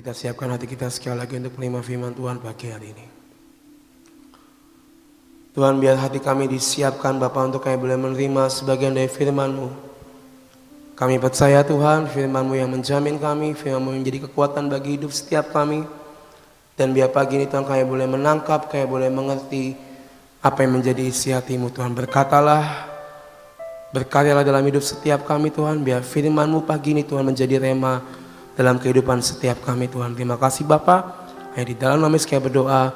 kita siapkan hati kita sekali lagi untuk menerima firman Tuhan pagi hari ini. Tuhan, biar hati kami disiapkan Bapa untuk kami boleh menerima sebagian dari firman-Mu. Kami percaya Tuhan, firman-Mu yang menjamin kami, firman-Mu yang menjadi kekuatan bagi hidup setiap kami. Dan biar pagi ini Tuhan kami boleh menangkap, kami boleh mengerti apa yang menjadi isi hati-Mu Tuhan. Berkaryalah dalam hidup setiap kami Tuhan, biar firman-Mu pagi ini Tuhan menjadi rema dalam kehidupan setiap kami Tuhan. Terima kasih Bapa. Hanya di dalam nama Yesus kami berdoa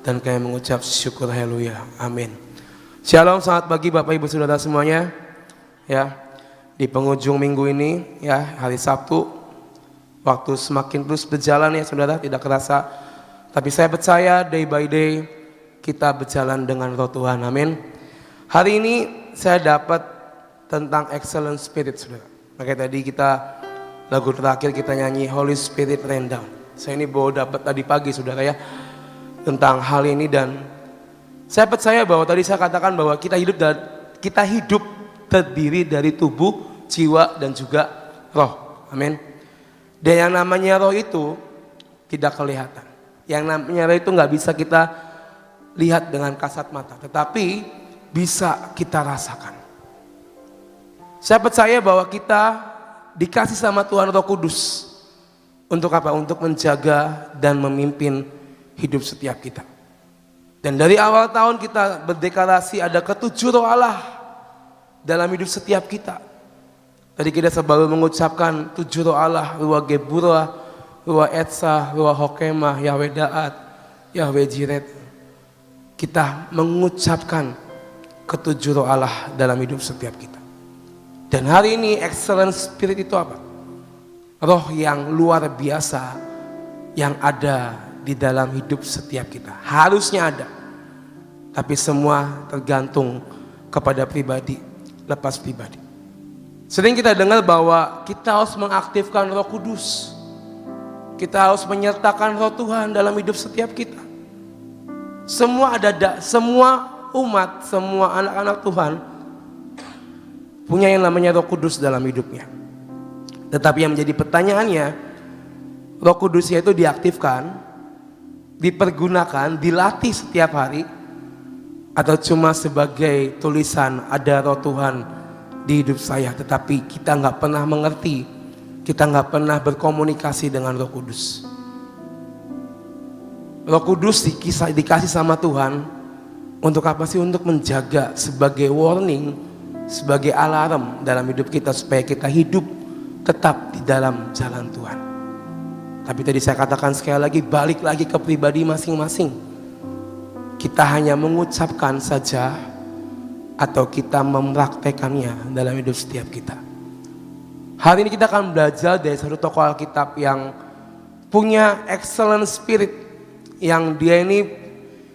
dan kami mengucap syukur, haleluya, amin. Shalom, selamat pagi Bapak Ibu Saudara semuanya. Ya, di penghujung minggu ini, ya hari Sabtu, waktu semakin terus berjalan ya saudara, tidak kerasa. Tapi saya percaya day by day kita berjalan dengan Roh Tuhan, amin. Hari ini saya dapat tentang excellent spirit saudara. Makanya tadi kita lagu terakhir kita nyanyi Holy Spirit Rain Down. Saya ini baru dapat tadi pagi saudara ya, tentang hal ini. Dan saya percaya bahwa tadi saya katakan bahwa kita hidup terdiri dari tubuh, jiwa dan juga roh. Amin. Dan yang namanya roh itu tidak kelihatan. Yang namanya roh itu nggak bisa kita lihat dengan kasat mata, tetapi bisa kita rasakan. Saya percaya bahwa kita dikasih sama Tuhan Roh Kudus untuk apa? Untuk menjaga dan memimpin hidup setiap kita. Dan dari awal tahun kita berdeklarasi ada ketujuh roh Allah dalam hidup setiap kita. Tadi kita selalu mengucapkan tujuh roh Allah, Ruah Geburah, Ruah Etsa, Ruah Hokemah, Yahweh Da'at, Yahweh Jiret. Kita mengucapkan ketujuh roh Allah dalam hidup setiap kita. Dan hari ini excellent spirit itu apa? Roh yang luar biasa yang ada di dalam hidup setiap kita. Harusnya ada. Tapi semua tergantung kepada pribadi, lepas pribadi. Sering kita dengar bahwa kita harus mengaktifkan Roh Kudus. Kita harus menyertakan Roh Tuhan dalam hidup setiap kita. Semua umat, semua anak-anak Tuhan punya yang namanya Roh Kudus dalam hidupnya. Tetapi yang menjadi pertanyaannya, Roh Kudusnya itu diaktifkan, dipergunakan, dilatih setiap hari, atau cuma sebagai tulisan ada Roh Tuhan di hidup saya, tetapi kita nggak pernah mengerti, kita nggak pernah berkomunikasi dengan Roh Kudus. Roh Kudus dikasih sama Tuhan untuk apa sih? Untuk menjaga, sebagai warning, sebagai alarm dalam hidup kita supaya kita hidup tetap di dalam jalan Tuhan. Tapi tadi saya katakan sekali lagi, balik lagi ke pribadi masing-masing. Kita hanya mengucapkan saja atau kita mempraktekannya dalam hidup setiap kita. Hari ini kita akan belajar dari satu tokoh Alkitab yang punya excellent spirit, yang dia ini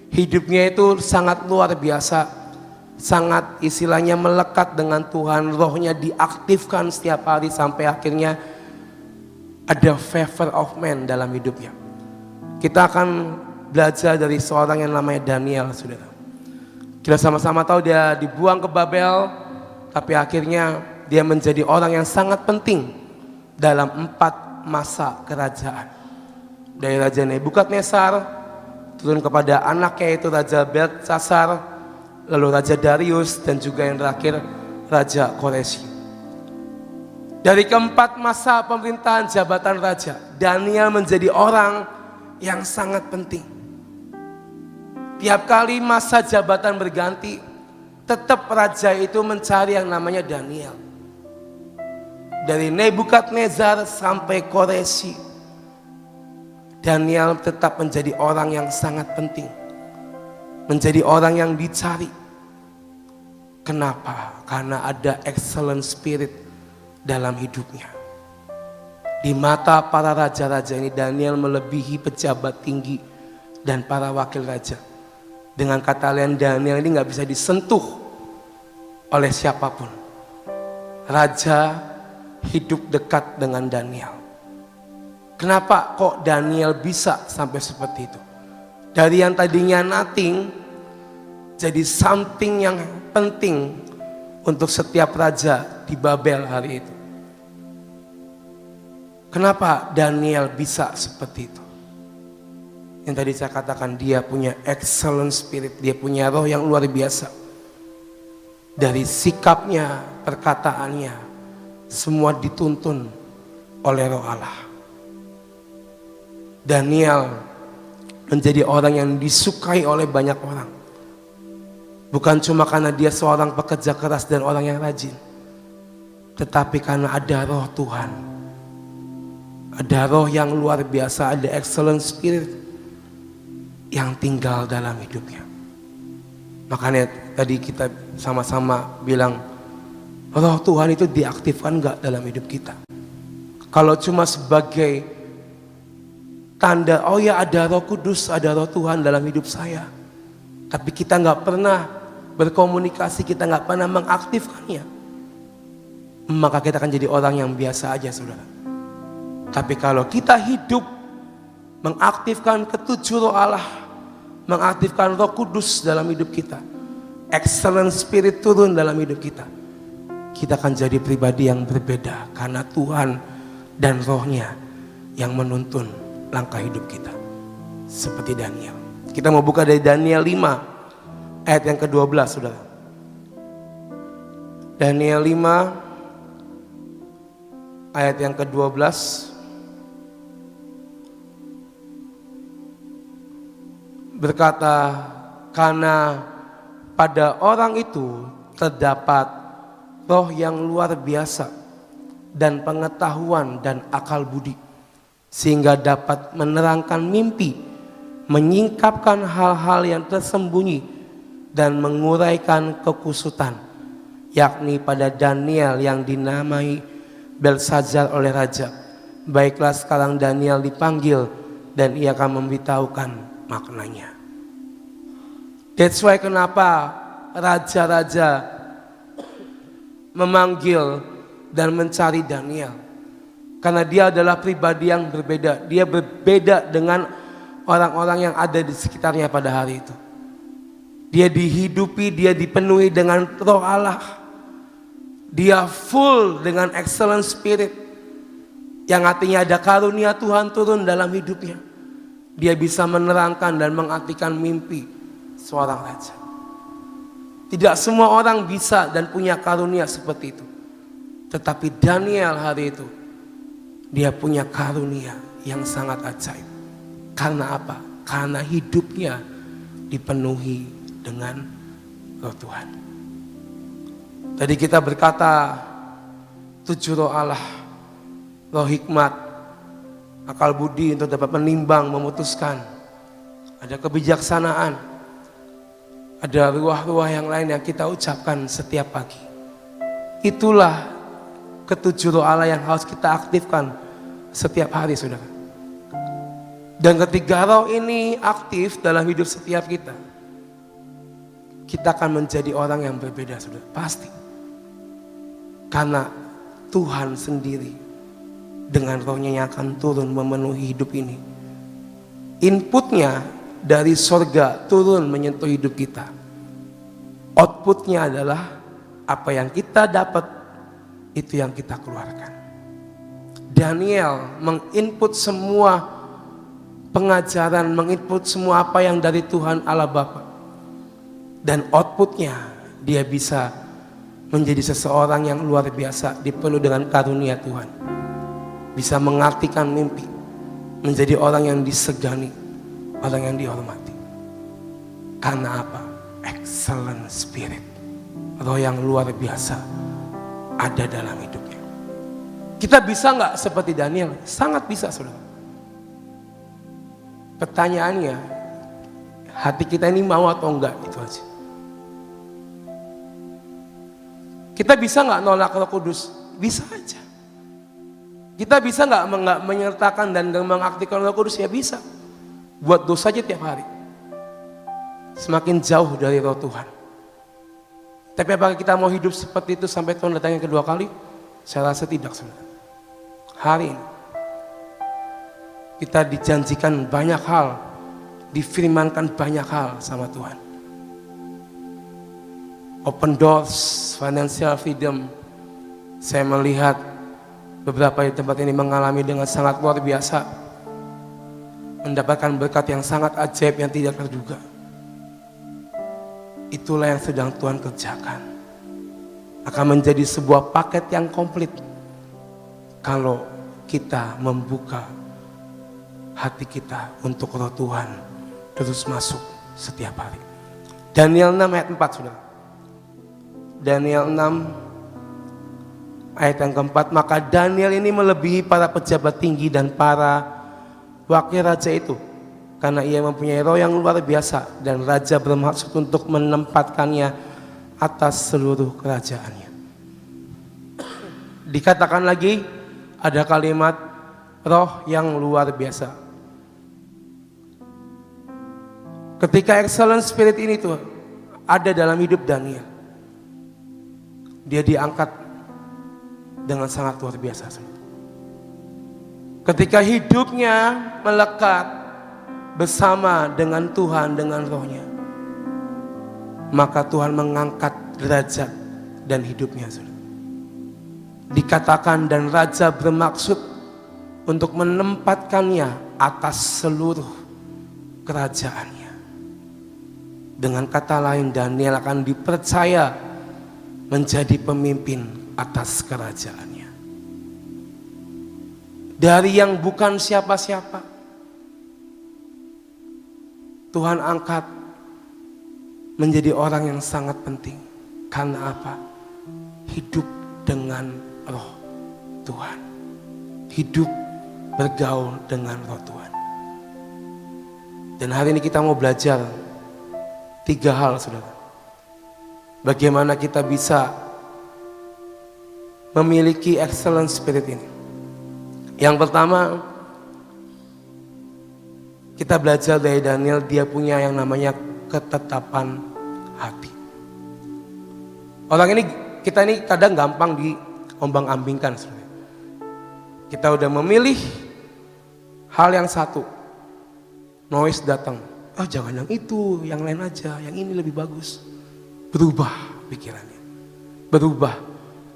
hidupnya itu sangat luar biasa, sangat istilahnya melekat dengan Tuhan, rohnya diaktifkan setiap hari sampai akhirnya ada favor of man dalam hidupnya. Kita akan belajar dari seorang yang namanya Daniel, saudara. Kita sama-sama tahu dia dibuang ke Babel, tapi akhirnya dia menjadi orang yang sangat penting dalam 4 masa kerajaan. Dari Raja Nebukadnezar turun kepada anaknya yaitu Raja Beltsasar, lalu Raja Darius, dan juga yang terakhir Raja Koreshi. Dari keempat masa pemerintahan jabatan raja, Daniel menjadi orang yang sangat penting. Tiap kali masa jabatan berganti, tetap raja itu mencari yang namanya Daniel. Dari Nebukadnezar sampai Koreshi, Daniel tetap menjadi orang yang sangat penting. Menjadi orang yang dicari. Kenapa? Karena ada excellent spirit dalam hidupnya. Di mata para raja-raja ini, Daniel melebihi pejabat tinggi dan para wakil raja. Dengan kata lain, Daniel ini gak bisa disentuh oleh siapapun. Raja hidup dekat dengan Daniel. Kenapa kok Daniel bisa sampai seperti itu? Dari yang tadinya nothing jadi something yang penting untuk setiap raja di Babel hari itu. Kenapa Daniel bisa seperti itu? Yang tadi saya katakan, dia punya excellent spirit, dia punya roh yang luar biasa. Dari sikapnya, perkataannya, semua dituntun oleh roh Allah. Daniel menjadi orang yang disukai oleh banyak orang. Bukan cuma karena dia seorang pekerja keras dan orang yang rajin, tetapi karena ada roh Tuhan. Ada roh yang luar biasa, ada excellent spirit yang tinggal dalam hidupnya. Makanya tadi kita sama-sama bilang, roh Tuhan itu diaktifkan gak dalam hidup kita? Kalau cuma sebagai tanda, oh ya ada Roh Kudus, ada Roh Tuhan dalam hidup saya, tapi kita gak pernah berkomunikasi, kita gak pernah mengaktifkannya, maka kita akan jadi orang yang biasa aja, saudara. Tapi kalau kita hidup mengaktifkan ketujuh roh Allah, mengaktifkan Roh Kudus dalam hidup kita, excellent spirit turun dalam hidup kita, kita akan jadi pribadi yang berbeda karena Tuhan dan rohnya yang menuntun langkah hidup kita. Seperti Daniel. Kita mau buka dari Daniel 5 ayat yang ke-12, saudara. Daniel 5 ayat yang ke-12. Berkata, karena pada orang itu terdapat roh yang luar biasa dan pengetahuan dan akal budi, sehingga dapat menerangkan mimpi, menyingkapkan hal-hal yang tersembunyi dan menguraikan kekusutan, yakni pada Daniel yang dinamai Belsazar oleh raja. Baiklah, sekarang Daniel dipanggil dan ia akan memberitahukan maknanya. That's why kenapa raja-raja memanggil dan mencari Daniel. Karena dia adalah pribadi yang berbeda. Dia berbeda dengan orang-orang yang ada di sekitarnya pada hari itu. Dia dihidupi, dia dipenuhi dengan roh Allah. Dia full dengan excellent spirit, yang artinya ada karunia Tuhan turun dalam hidupnya. Dia bisa menerangkan dan mengartikan mimpi seorang raja. Tidak semua orang bisa dan punya karunia seperti itu. Tetapi Daniel hari itu, dia punya karunia yang sangat ajaib. Karena apa? Karena hidupnya dipenuhi dengan roh Tuhan. Tadi kita berkata 7 roh Allah, roh hikmat, akal budi untuk dapat menimbang, memutuskan. Ada kebijaksanaan, ada ruah-ruah yang lain yang kita ucapkan setiap pagi. Itulah ketujuh roh Allah yang harus kita aktifkan setiap hari, saudara. Dan ketika roh ini aktif dalam hidup setiap kita, kita akan menjadi orang yang berbeda, saudara. Pasti. Karena Tuhan sendiri dengan rohnya yang akan turun memenuhi hidup ini. Inputnya dari sorga turun menyentuh hidup kita. Outputnya adalah apa yang kita dapat, itu yang kita keluarkan. Daniel menginput semua pengajaran, menginput semua apa yang dari Tuhan Allah Bapa. Dan outputnya dia bisa menjadi seseorang yang luar biasa, dipenuhi dengan karunia Tuhan. Bisa mengartikan mimpi, menjadi orang yang disegani, orang yang dihormati. Karena apa? Excellent spirit, roh yang luar biasa ada dalam hidupnya. Kita bisa nggak seperti Daniel? Sangat bisa, saudara. Pertanyaannya, hati kita ini mau atau enggak, itu aja. Kita bisa nggak nolak Roh Kudus? Bisa aja. Kita bisa nggak menyertakan dan mengaktifkan Roh Kudus? Ya bisa. Buat dosa aja tiap hari. Semakin jauh dari roh Tuhan. Tapi apakah kita mau hidup seperti itu sampai Tuhan datang yang kedua kali? Saya rasa tidak, saudara. Hari ini kita dijanjikan banyak hal, difirmankan banyak hal sama Tuhan. Open doors, financial freedom. Saya melihat Beberapa di tempat ini mengalami dengan sangat luar biasa, mendapatkan berkat yang sangat ajaib yang tidak terduga. Itulah yang sedang Tuhan kerjakan. Akan menjadi sebuah paket yang komplit kalau kita membuka hati kita untuk Roh Tuhan terus masuk setiap hari. Daniel 6 ayat 4, saudara. Daniel 6 ayat yang keempat, maka Daniel ini melebihi para pejabat tinggi dan para wakil raja itu, karena ia mempunyai roh yang luar biasa dan raja bermaksud untuk menempatkannya atas seluruh kerajaannya. Dikatakan lagi ada kalimat roh yang luar biasa. Ketika excellent spirit ini tuh ada dalam hidup Daniel, dia diangkat dengan sangat luar biasa. Ketika hidupnya melekat bersama dengan Tuhan, dengan rohnya, maka Tuhan mengangkat derajat dan hidupnya. Dikatakan dan raja bermaksud untuk menempatkannya atas seluruh kerajaannya. Dengan kata lain, Daniel akan dipercaya menjadi pemimpin atas kerajaannya. Dari yang bukan siapa-siapa, Tuhan angkat menjadi orang yang sangat penting. Karena apa? Hidup dengan roh Tuhan. Hidup bergaul dengan roh Tuhan. Dan hari ini kita mau belajar 3 hal, saudara. Bagaimana kita bisa memiliki excellent spirit ini. Yang pertama, kita belajar dari Daniel, dia punya yang namanya ketetapan hati. Orang ini, kita ini kadang gampang diombang-ambingkan. Kita udah memilih hal yang satu, noise datang, oh jangan yang itu, yang lain aja, yang ini lebih bagus. Berubah pikirannya, berubah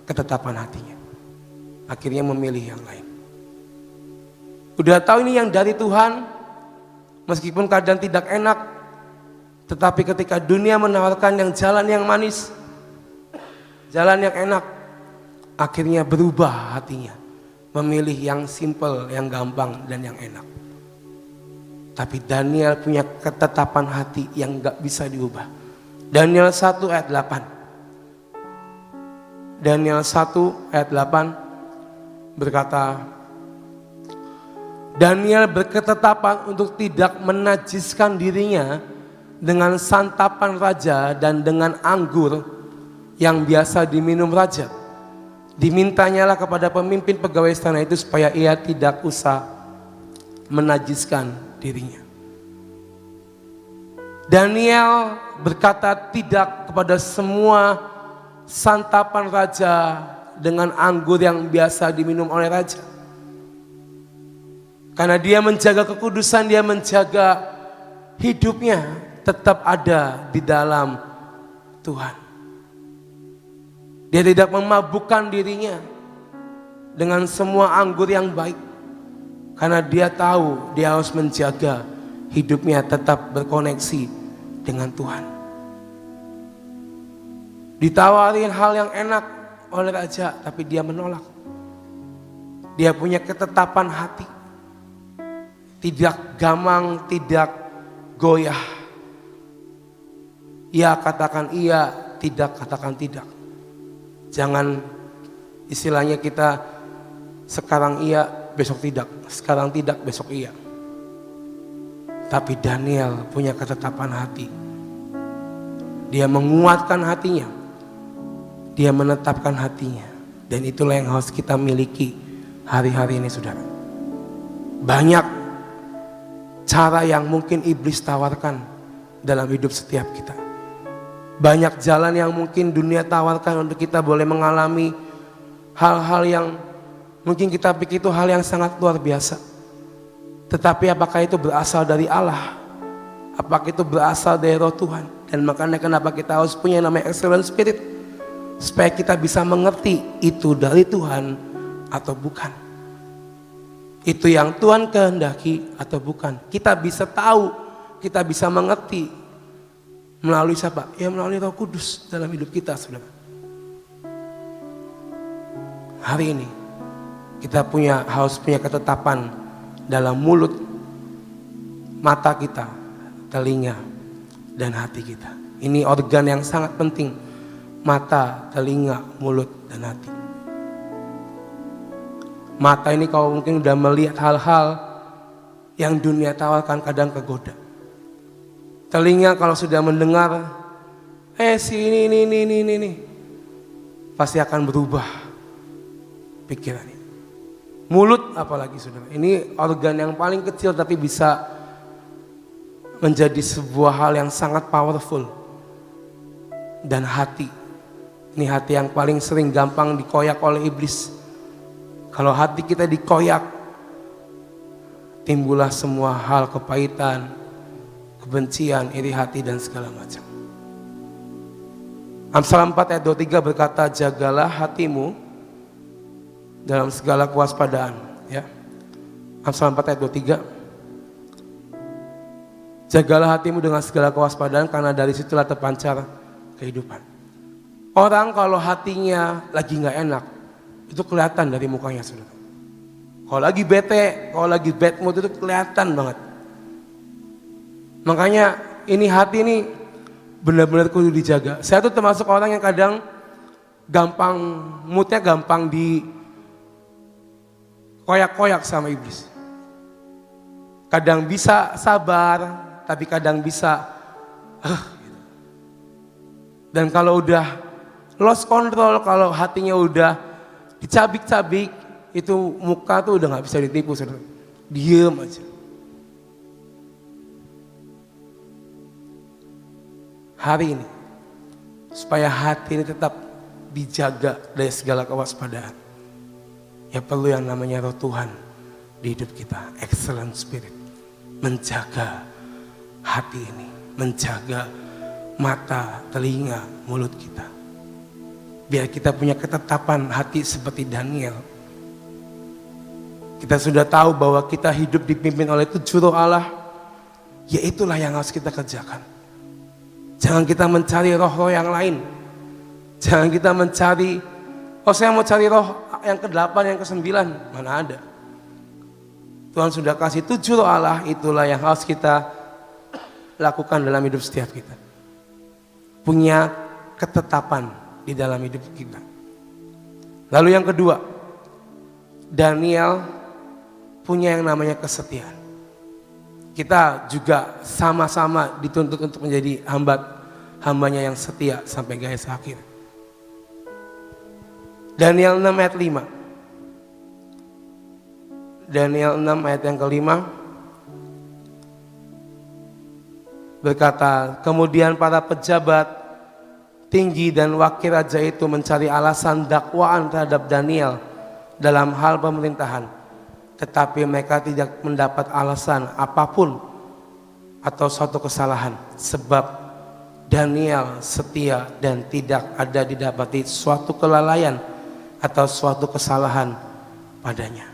ketetapan hatinya, akhirnya memilih yang lain. Udah tahu ini yang dari Tuhan, meskipun kadang tidak enak, tetapi ketika dunia menawarkan yang jalan yang manis, jalan yang enak, akhirnya berubah hatinya, memilih yang simple, yang gampang dan yang enak. Tapi Daniel punya ketetapan hati yang gak bisa diubah. Daniel 1 ayat 8. Daniel 1 ayat 8 berkata, Daniel berketetapan untuk tidak menajiskan dirinya dengan santapan raja dan dengan anggur yang biasa diminum raja. Dimintanyalah kepada pemimpin pegawai istana itu supaya ia tidak usah menajiskan dirinya. Daniel berkata tidak kepada semua santapan raja dengan anggur yang biasa diminum oleh raja. Karena dia menjaga kekudusan, dia menjaga hidupnya tetap ada di dalam Tuhan. Dia tidak memabukkan dirinya dengan semua anggur yang baik. Karena dia tahu dia harus menjaga hidupnya tetap berkoneksi dengan Tuhan. Ditawarin hal yang enak oleh raja, tapi dia menolak. Dia punya ketetapan hati. Tidak gamang, tidak goyah. Ia katakan iya, tidak katakan tidak. Jangan istilahnya kita sekarang iya, besok tidak. Sekarang tidak, besok iya. Tapi Daniel punya ketetapan hati. Dia menguatkan hatinya. Dia menetapkan hatinya. Dan itulah yang harus kita miliki hari-hari ini, saudara. Banyak cara yang mungkin iblis tawarkan dalam hidup setiap kita. Banyak jalan yang mungkin dunia tawarkan untuk kita boleh mengalami hal-hal yang mungkin kita pikir itu hal yang sangat luar biasa. Tetapi apakah itu berasal dari Allah? Apakah itu berasal dari roh Tuhan? Dan makanya kenapa kita harus punya namanya excellent spirit. Supaya kita bisa mengerti itu dari Tuhan atau bukan. Itu yang Tuhan kehendaki atau bukan. Kita bisa tahu, kita bisa mengerti melalui siapa? Ya melalui Roh Kudus dalam hidup kita, saudara. Hari ini kita harus punya ketetapan dalam mulut, mata kita, telinga, dan hati kita. Ini organ yang sangat penting. Mata, telinga, mulut, dan hati. Mata ini kalau mungkin udah melihat hal-hal yang dunia tawarkan kadang kegoda. Telinga kalau sudah mendengar, ini, pasti akan berubah pikirannya. Mulut apalagi saudara, ini organ yang paling kecil tapi bisa menjadi sebuah hal yang sangat powerful. Dan hati, ini hati yang paling sering gampang dikoyak oleh iblis. Kalau hati kita dikoyak, timbullah semua hal kepahitan, kebencian, iri hati dan segala macam. Amsal 4 ayat 23 berkata, jagalah hatimu dalam segala kewaspadaan. Ya. Amsal 4 ayat 23. Jagalah hatimu dengan segala kewaspadaan karena dari situlah terpancar kehidupan. Orang kalau hatinya lagi gak enak, itu kelihatan dari mukanya saudara. Kalau lagi bete, kalau lagi bad mood itu kelihatan banget. Makanya ini hati ini benar-benar kudu dijaga. Saya tuh termasuk orang yang kadang gampang, moodnya gampang di koyak-koyak sama iblis. Kadang bisa sabar, tapi kadang bisa gitu. Dan kalau udah lost control, kalau hatinya udah dicabik-cabik, itu muka tuh udah gak bisa ditipu saudara. Diem aja. Hari ini, supaya hati ini tetap dijaga dari segala kewaspadaan, ya perlu yang namanya Roh Tuhan di hidup kita, excellent spirit, menjaga hati ini, menjaga mata, telinga, mulut kita. Biar kita punya ketetapan hati seperti Daniel. Kita sudah tahu bahwa kita hidup dipimpin oleh 7 roh Allah, ya itulah yang harus kita kerjakan. Jangan kita mencari roh-roh yang lain. Jangan kita mencari, saya mau cari roh yang ke-8, yang ke-9. Mana ada. Tuhan sudah kasih 7 roh Allah, itulah yang harus kita lakukan dalam hidup setiap kita. Punya ketetapan di dalam hidup kita. Lalu yang kedua, Daniel punya yang namanya kesetiaan. Kita juga sama-sama dituntut untuk menjadi hambanya yang setia sampai garis akhir. Daniel 6 ayat 5. Daniel 6 ayat yang kelima berkata, kemudian para pejabat tinggi dan wakil raja itu mencari alasan dakwaan terhadap Daniel dalam hal pemerintahan. Tetapi mereka tidak mendapat alasan apapun atau suatu kesalahan. Sebab Daniel setia dan tidak ada didapati suatu kelalaian atau suatu kesalahan padanya.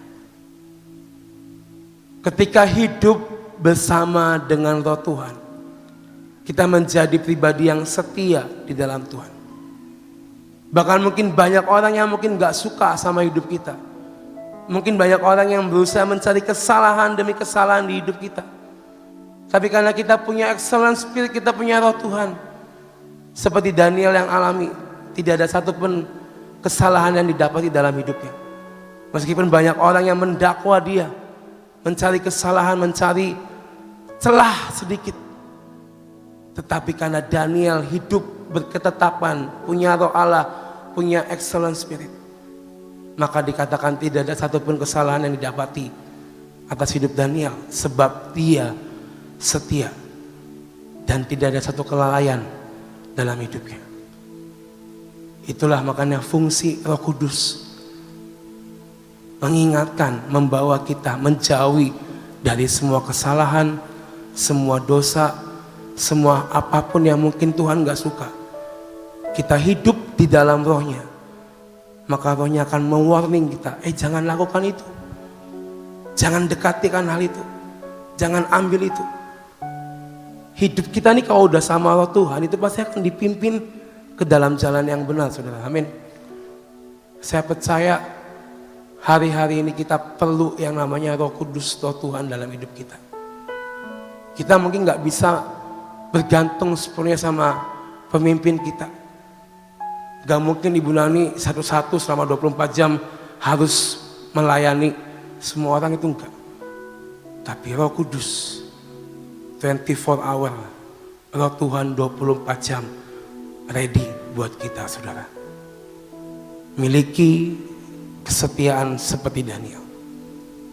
Ketika hidup bersama dengan Roh Tuhan, kita menjadi pribadi yang setia di dalam Tuhan. Bahkan mungkin banyak orang yang mungkin gak suka sama hidup kita. Mungkin banyak orang yang berusaha mencari kesalahan demi kesalahan di hidup kita. Tapi karena kita punya excellent spirit, kita punya Roh Tuhan. Seperti Daniel yang alami, tidak ada satupun kesalahan yang didapati dalam hidupnya. Meskipun banyak orang yang mendakwa dia, mencari kesalahan, mencari celah sedikit. Tetapi karena Daniel hidup berketetapan, punya Roh Allah, punya excellent spirit, maka dikatakan tidak ada satupun kesalahan yang didapati atas hidup Daniel. Sebab dia setia dan tidak ada satu kelalaian dalam hidupnya. Itulah makanya fungsi Roh Kudus, mengingatkan, membawa kita menjauhi dari semua kesalahan, semua dosa, semua apapun yang mungkin Tuhan gak suka. Kita hidup di dalam Rohnya, maka rohnya akan mewarning kita, jangan lakukan itu, jangan dekatikan hal itu, jangan ambil itu. Hidup kita nih kalau udah sama roh Tuhan itu pasti akan dipimpin ke dalam jalan yang benar, saudara. Amin. Saya percaya hari-hari ini kita perlu yang namanya Roh Kudus, Roh Tuhan dalam hidup kita. Kita mungkin gak bisa bergantung sepenuhnya sama pemimpin kita. Gak mungkin Ibu Nani satu-satu selama 24 jam harus melayani semua orang, itu enggak. Tapi Roh Kudus 24 hour, Roh Tuhan 24 jam ready buat kita, saudara. Miliki kesetiaan seperti Daniel.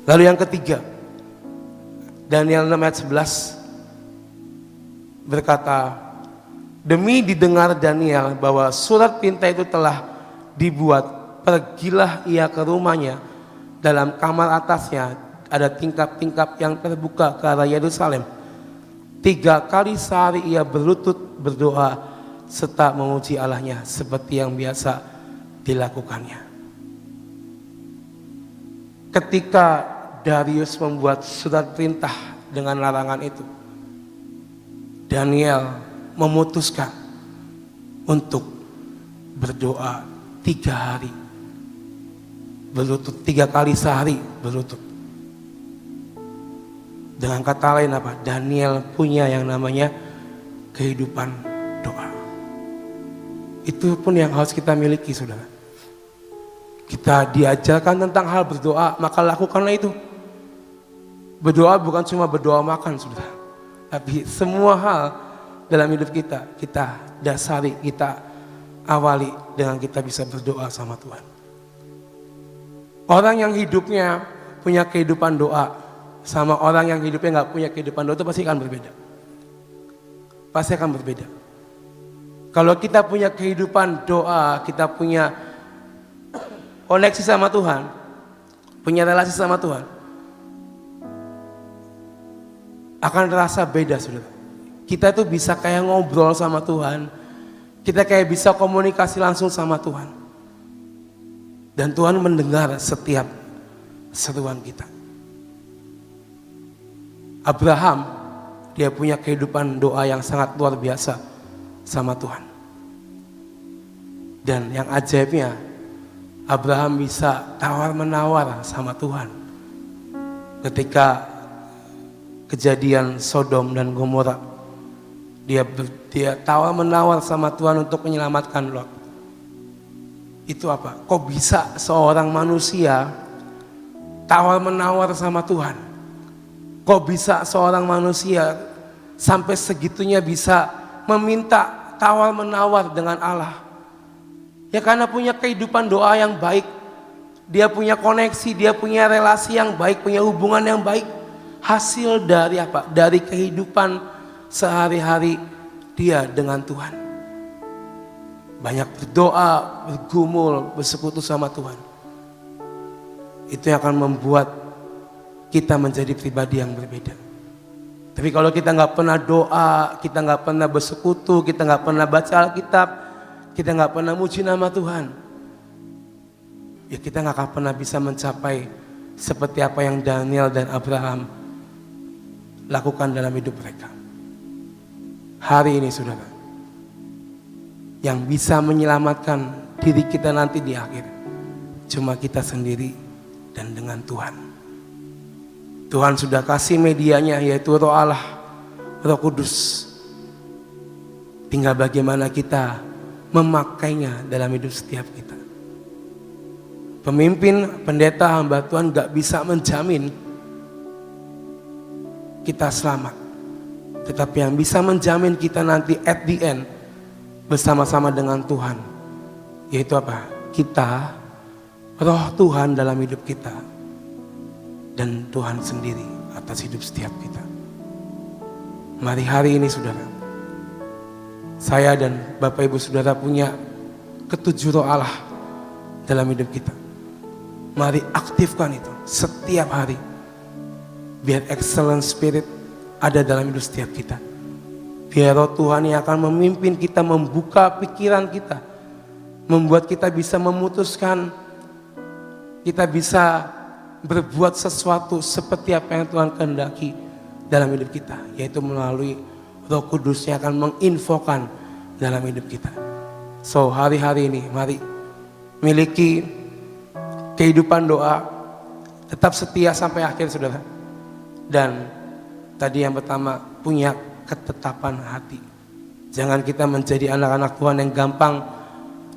Lalu yang ketiga, Daniel 6 ayat 11 berkata, demi didengar Daniel bahwa surat perintah itu telah dibuat, pergilah ia ke rumahnya. Dalam kamar atasnya ada tingkap-tingkap yang terbuka ke arah Yerusalem. 3 kali sehari ia berlutut berdoa serta memuji Allahnya seperti yang biasa dilakukannya. Ketika Darius membuat surat perintah dengan larangan itu, Daniel memutuskan untuk berdoa 3 hari berlutut, 3 kali sehari berlutut. Dengan kata lain apa? Daniel punya yang namanya kehidupan doa. Itu pun yang harus kita miliki, saudara. Kita diajarkan tentang hal berdoa, maka lakukanlah itu. Berdoa bukan cuma berdoa makan, saudara. Tapi semua hal dalam hidup kita, kita dasari, kita awali dengan kita bisa berdoa sama Tuhan. Orang yang hidupnya punya kehidupan doa sama orang yang hidupnya nggak punya kehidupan doa itu pasti akan berbeda. Pasti akan berbeda. Kalau kita punya kehidupan doa, kita punya koneksi sama Tuhan, punya relasi sama Tuhan, akan terasa beda, saudara. Kita tuh bisa kayak ngobrol sama Tuhan, kita kayak bisa komunikasi langsung sama Tuhan. Dan Tuhan mendengar setiap seruan kita. Abraham, dia punya kehidupan doa yang sangat luar biasa sama Tuhan. Dan yang ajaibnya, Abraham bisa tawar-menawar sama Tuhan. Ketika kejadian Sodom dan Gomora, dia tawar-menawar sama Tuhan untuk menyelamatkan Lot. Itu apa? Kok bisa seorang manusia tawar-menawar sama Tuhan? Kok bisa seorang manusia sampai segitunya bisa meminta tawar-menawar dengan Allah? Ya karena punya kehidupan doa yang baik. Dia punya koneksi, dia punya relasi yang baik, punya hubungan yang baik. Hasil dari apa? Dari kehidupan sehari-hari dia dengan Tuhan. Banyak berdoa, bergumul, bersekutu sama Tuhan. Itu yang akan membuat kita menjadi pribadi yang berbeda. Tapi kalau kita nggak pernah doa, kita nggak pernah bersekutu, kita nggak pernah baca Alkitab, kita nggak pernah muji nama Tuhan, ya kita nggak akan pernah bisa mencapai seperti apa yang Daniel dan Abraham lakukan dalam hidup mereka. Hari ini, saudara, yang bisa menyelamatkan diri kita nanti di akhir cuma kita sendiri dan dengan Tuhan. Tuhan sudah kasih medianya, yaitu Roh Allah, Roh Kudus. Tinggal bagaimana kita memakainya dalam hidup setiap kita. Pemimpin, pendeta, hamba Tuhan gak bisa menjamin kita selamat. Tetapi yang bisa menjamin kita nanti at the end bersama-sama dengan Tuhan, yaitu apa? Kita, Roh Tuhan dalam hidup kita, dan Tuhan sendiri atas hidup setiap kita. Mari hari ini, saudara, saya dan Bapak Ibu Saudara punya ketujuh Roh Allah dalam hidup kita. Mari aktifkan itu setiap hari, biar excellent spirit ada dalam hidup setiap kita. Biar Roh Tuhan yang akan memimpin kita, membuka pikiran kita, membuat kita bisa memutuskan, kita bisa berbuat sesuatu seperti apa yang Tuhan kehendaki dalam hidup kita, yaitu melalui Roh Kudus yang akan menginfokan dalam hidup kita. So hari-hari ini mari miliki kehidupan doa, tetap setia sampai akhir saudara. Dan tadi yang pertama, punya ketetapan hati. Jangan kita menjadi anak-anak Tuhan yang gampang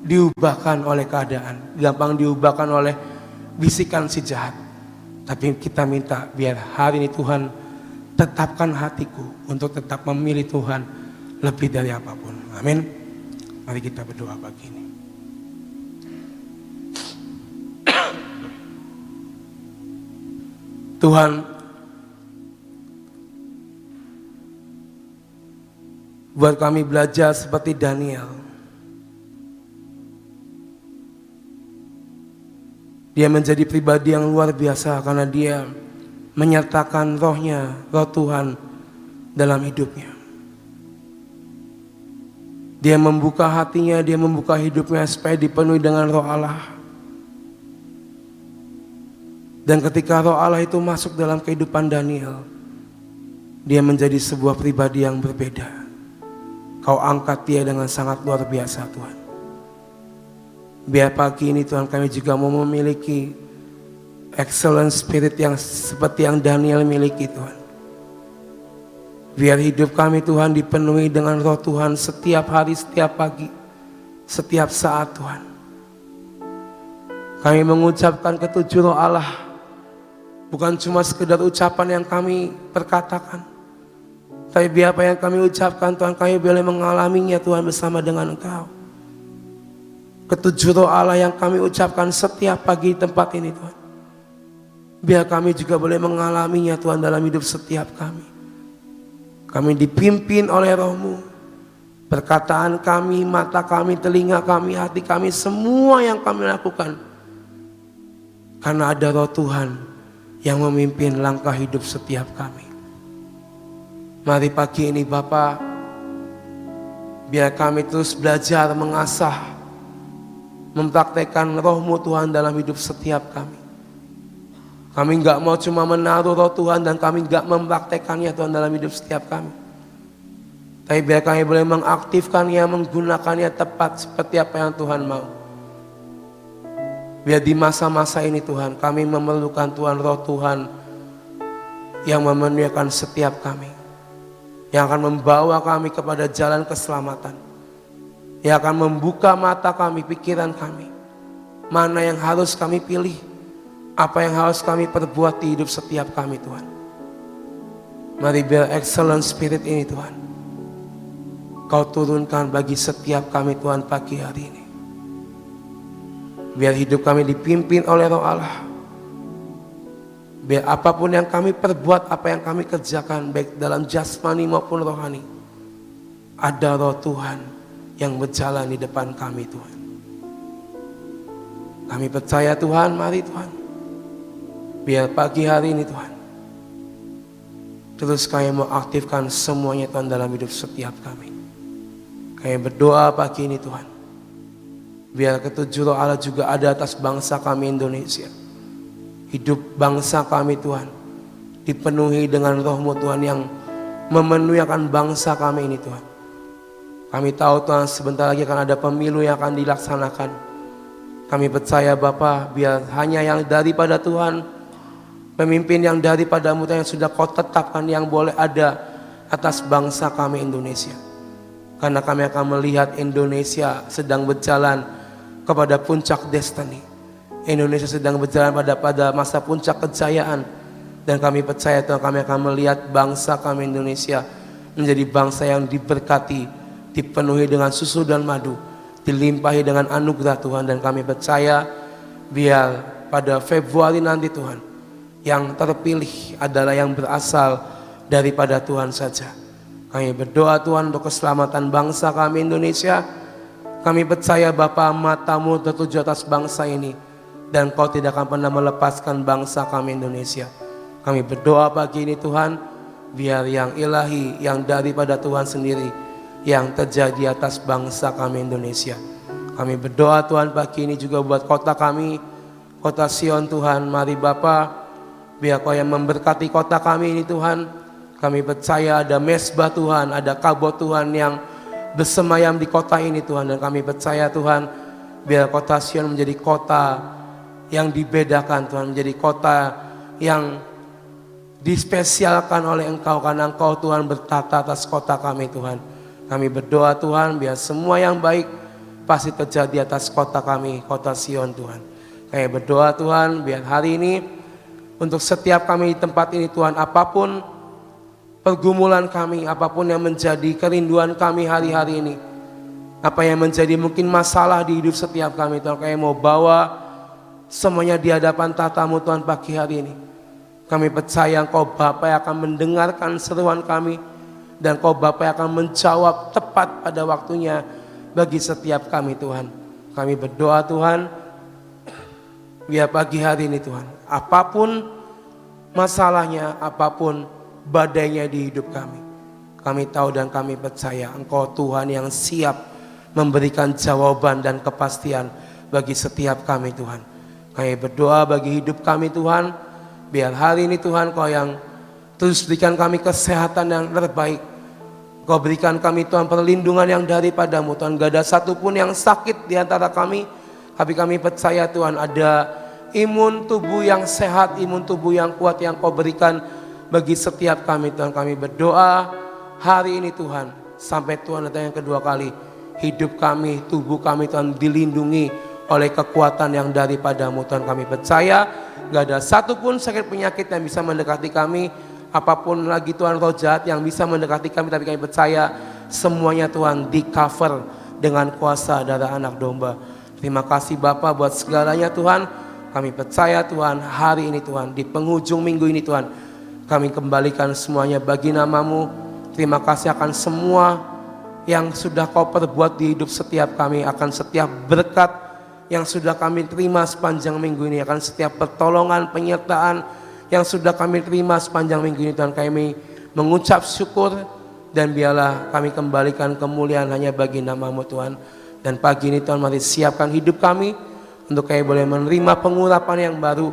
diubahkan oleh keadaan, gampang diubahkan oleh bisikan si jahat. Tapi kita minta biar hari ini Tuhan tetapkan hatiku untuk tetap memilih Tuhan lebih dari apapun. Amin. Mari kita berdoa pagi ini. Tuhan, buat kami belajar seperti Daniel. Dia menjadi pribadi yang luar biasa karena dia menyertakan rohnya, roh Tuhan dalam hidupnya. Dia membuka hatinya, dia membuka hidupnya supaya dipenuhi dengan roh Allah. Dan ketika roh Allah itu masuk dalam kehidupan Daniel, dia menjadi sebuah pribadi yang berbeda. Kau angkat dia dengan sangat luar biasa Tuhan. Biar pagi ini Tuhan kami juga mau memiliki excellent spirit yang seperti yang Daniel miliki Tuhan. Biar hidup kami Tuhan dipenuhi dengan roh Tuhan setiap hari, setiap pagi, setiap saat Tuhan. Kami mengucapkan ketujuh roh Allah, bukan cuma sekedar ucapan yang kami perkatakan, tapi biar apa yang kami ucapkan Tuhan kami boleh mengalaminya Tuhan bersama dengan Engkau. Ketujuh roh Allah yang kami ucapkan setiap pagi di tempat ini Tuhan, biar kami juga boleh mengalaminya Tuhan dalam hidup setiap kami. Kami dipimpin oleh Roh-Mu. Perkataan kami, mata kami, telinga kami, hati kami, semua yang kami lakukan, karena ada Roh Tuhan yang memimpin langkah hidup setiap kami. Mari pagi ini Bapa, biar kami terus belajar mengasah, mempraktekkan Roh-Mu Tuhan dalam hidup setiap kami. Kami enggak mau cuma menaruh roh Tuhan dan kami enggak mempraktekannya Tuhan dalam hidup setiap kami. Tapi biar kami boleh mengaktifkannya, menggunakannya tepat seperti apa yang Tuhan mau. Biar di masa-masa ini Tuhan kami memerlukan Tuhan roh Tuhan yang memenuhikan setiap kami. Yang akan membawa kami kepada jalan keselamatan. Yang akan membuka mata kami, pikiran kami. Mana yang harus kami pilih, apa yang harus kami perbuat di hidup setiap kami Tuhan. Mari biar excellent spirit ini Tuhan Kau turunkan bagi setiap kami Tuhan pagi hari ini. Biar hidup kami dipimpin oleh Roh Allah. Biar apapun yang kami perbuat, apa yang kami kerjakan, baik dalam jasmani maupun rohani, ada Roh Tuhan yang berjalan di depan kami Tuhan. Kami percaya Tuhan, mari Tuhan, biar pagi hari ini Tuhan, terus kami mau aktifkan semuanya Tuhan dalam hidup setiap kami. Kami berdoa pagi ini Tuhan, biar ketujuh roh Allah juga ada atas bangsa kami Indonesia. Hidup bangsa kami Tuhan dipenuhi dengan Roh-Mu Tuhan yang memenuhi akan bangsa kami ini Tuhan. Kami tahu Tuhan sebentar lagi akan ada pemilu yang akan dilaksanakan. Kami percaya Bapa, biar hanya yang daripada Tuhan, pemimpin yang daripada-Mu yang sudah Kau tetapkan yang boleh ada atas bangsa kami Indonesia. Karena kami akan melihat Indonesia sedang berjalan kepada puncak destiny. Indonesia sedang berjalan pada masa puncak kejayaan. Dan kami percaya Tuhan, kami akan melihat bangsa kami Indonesia menjadi bangsa yang diberkati, dipenuhi dengan susu dan madu, dilimpahi dengan anugerah Tuhan. Dan kami percaya biar pada Februari nanti Tuhan, yang terpilih adalah yang berasal daripada Tuhan saja. Kami berdoa Tuhan untuk keselamatan bangsa kami Indonesia. Kami percaya Bapa, mata-Mu tertuju atas bangsa ini, dan Kau tidak akan pernah melepaskan bangsa kami Indonesia. Kami berdoa pagi ini Tuhan, biar yang ilahi, yang daripada Tuhan sendiri, yang terjadi atas bangsa kami Indonesia. Kami berdoa Tuhan pagi ini juga buat kota kami, kota Sion Tuhan. Mari Bapa, biar Kau yang memberkati kota kami ini Tuhan. Kami percaya ada mesbah Tuhan, ada kabot Tuhan yang bersemayam di kota ini Tuhan. Dan kami percaya Tuhan, biar kota Sion menjadi kota yang dibedakan Tuhan, menjadi kota yang dispesialkan oleh Engkau, karena Engkau Tuhan bertata atas kota kami Tuhan. Kami berdoa Tuhan, biar semua yang baik pasti terjadi atas kota kami, kota Sion Tuhan. Kami berdoa Tuhan, biar hari ini untuk setiap kami di tempat ini Tuhan, apapun pergumulan kami, apapun yang menjadi kerinduan kami hari-hari ini, apa yang menjadi mungkin masalah di hidup setiap kami Tuhan, kami mau bawa semuanya di hadapan tatamu Tuhan pagi hari ini. Kami percaya Engkau Bapa yang akan mendengarkan seruan kami, dan Engkau Bapa yang akan menjawab tepat pada waktunya bagi setiap kami Tuhan. Kami berdoa Tuhan, biar pagi hari ini Tuhan, apapun masalahnya, apapun badainya di hidup kami tahu dan kami percaya Engkau Tuhan yang siap memberikan jawaban dan kepastian bagi setiap kami Tuhan. Kami berdoa bagi hidup kami Tuhan, biar hari ini Tuhan Kau yang terus berikan kami kesehatan yang terbaik. Kau berikan kami Tuhan perlindungan yang daripadamu Tuhan. Gak ada satupun yang sakit di antara kami, tapi kami percaya Tuhan ada imun tubuh yang sehat, imun tubuh yang kuat yang Kau berikan bagi setiap kami Tuhan. Kami berdoa hari ini Tuhan, sampai Tuhan datang yang kedua kali, hidup kami, tubuh kami Tuhan dilindungi oleh kekuatan yang daripadamu Tuhan. Kami percaya gak ada satupun sakit penyakit yang bisa mendekati kami, apapun lagi Tuhan roh jahat yang bisa mendekati kami, tapi kami percaya semuanya Tuhan di cover dengan kuasa darah anak domba. Terima kasih Bapa buat segalanya Tuhan. Kami percaya Tuhan hari ini Tuhan, di penghujung minggu ini Tuhan, kami kembalikan semuanya bagi nama-Mu. Terima kasih akan semua yang sudah Kau perbuat di hidup setiap kami, akan setiap berkat yang sudah kami terima sepanjang minggu ini, akan setiap pertolongan, penyertaan yang sudah kami terima sepanjang minggu ini Tuhan. Kami mengucap syukur, dan biarlah kami kembalikan kemuliaan hanya bagi nama-Mu Tuhan. Dan pagi ini Tuhan, mari siapkan hidup kami untuk kami boleh menerima pengurapan yang baru.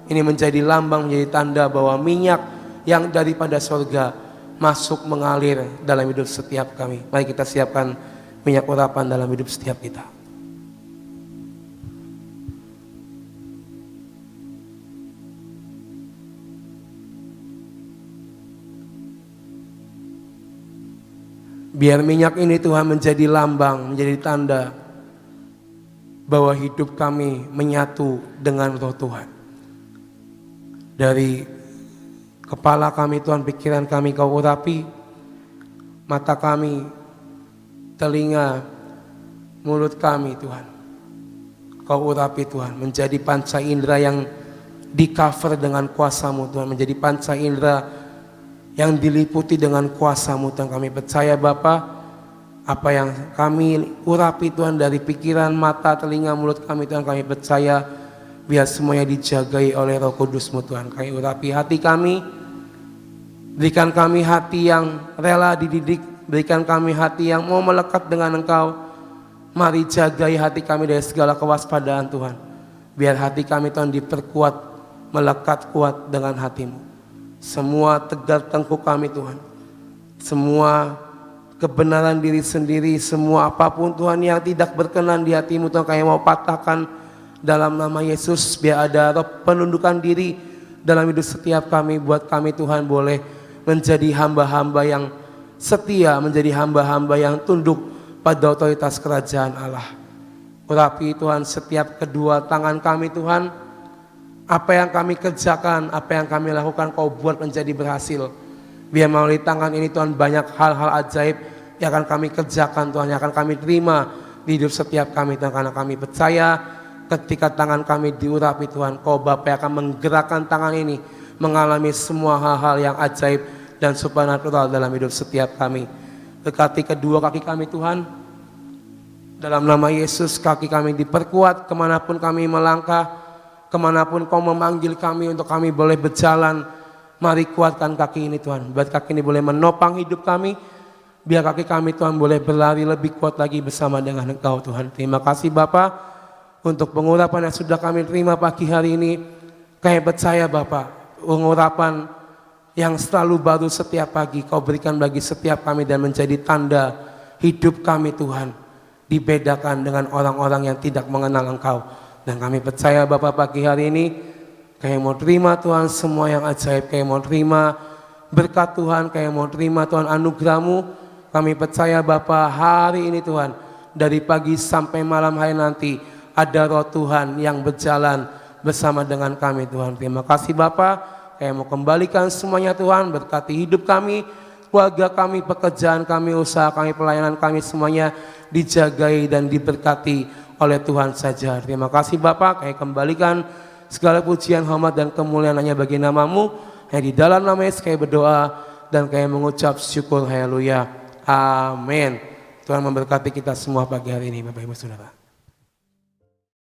Ini menjadi lambang, menjadi tanda bahwa minyak yang daripada surga masuk mengalir dalam hidup setiap kami. Mari kita siapkan minyak urapan dalam hidup setiap kita. Biar minyak ini Tuhan menjadi lambang, menjadi tanda bahwa hidup kami menyatu dengan roh Tuhan. Dari kepala kami Tuhan, pikiran kami Kau urapi, mata kami, telinga, mulut kami Tuhan, Kau urapi Tuhan, menjadi panca indera yang di cover dengan kuasa-Mu Tuhan, menjadi panca indera yang diliputi dengan kuasa-Mu Tuhan. Kami percaya Bapa, apa yang kami urapi Tuhan dari pikiran, mata, telinga, mulut kami Tuhan, kami percaya biar semuanya dijagai oleh Roh Kudus-Mu Tuhan. Kami urapi hati kami, berikan kami hati yang rela dididik, berikan kami hati yang mau melekat dengan Engkau. Mari jagai hati kami dari segala kewaspadaan Tuhan, biar hati kami Tuhan diperkuat, melekat kuat dengan hati-Mu. Semua tegar tengkuk kami Tuhan, semua kebenaran diri sendiri, semua apapun Tuhan yang tidak berkenan di hati-Mu Tuhan, kami mau patahkan dalam nama Yesus. Biar ada roh penundukan diri dalam hidup setiap kami, buat kami Tuhan boleh menjadi hamba-hamba yang setia, menjadi hamba-hamba yang tunduk pada otoritas kerajaan Allah. Urapi Tuhan setiap kedua tangan kami Tuhan, apa yang kami kerjakan, apa yang kami lakukan Kau buat menjadi berhasil. Biar melalui tangan ini Tuhan banyak hal-hal ajaib yang akan kami kerjakan Tuhan, yang akan kami terima di hidup setiap kami Tuhan. Karena kami percaya ketika tangan kami diurapi Tuhan, Kau Bapa yang akan menggerakkan tangan ini mengalami semua hal-hal yang ajaib dan supernatural dalam hidup setiap kami. Dekati kedua kaki kami Tuhan, dalam nama Yesus kaki kami diperkuat kemanapun kami melangkah, kemanapun Kau memanggil kami untuk kami boleh berjalan. Mari kuatkan kaki ini Tuhan, buat kaki ini boleh menopang hidup kami Biar kaki kami Tuhan boleh berlari lebih kuat lagi bersama dengan Engkau Tuhan. Terima kasih Bapa untuk pengurapan yang sudah kami terima pagi hari ini. Kami percaya Bapa, pengurapan yang selalu baru setiap pagi Kau berikan bagi setiap kami dan menjadi tanda hidup kami Tuhan. Dibedakan dengan orang-orang yang tidak mengenal Engkau. Dan kami percaya Bapa pagi hari ini kami mau terima Tuhan semua yang ajaib. Kami mau terima berkat Tuhan. Kami mau terima Tuhan anugerah-Mu. Kami percaya Bapa hari ini Tuhan, dari pagi sampai malam hari nanti ada roh Tuhan yang berjalan bersama dengan kami Tuhan. Terima kasih Bapa, kami mau kembalikan semuanya Tuhan, berkati hidup kami, keluarga kami, pekerjaan kami, usaha kami, pelayanan kami semuanya dijagai dan diberkati oleh Tuhan saja. Terima kasih Bapa, kami kembalikan segala pujian, hormat dan kemuliaan hanya bagi nama-Mu. Yang di dalam nama Yesus kami berdoa dan kami mengucap syukur, haleluya. Amin. Tuhan memberkati kita semua pagi hari ini Bapak Ibu Saudara.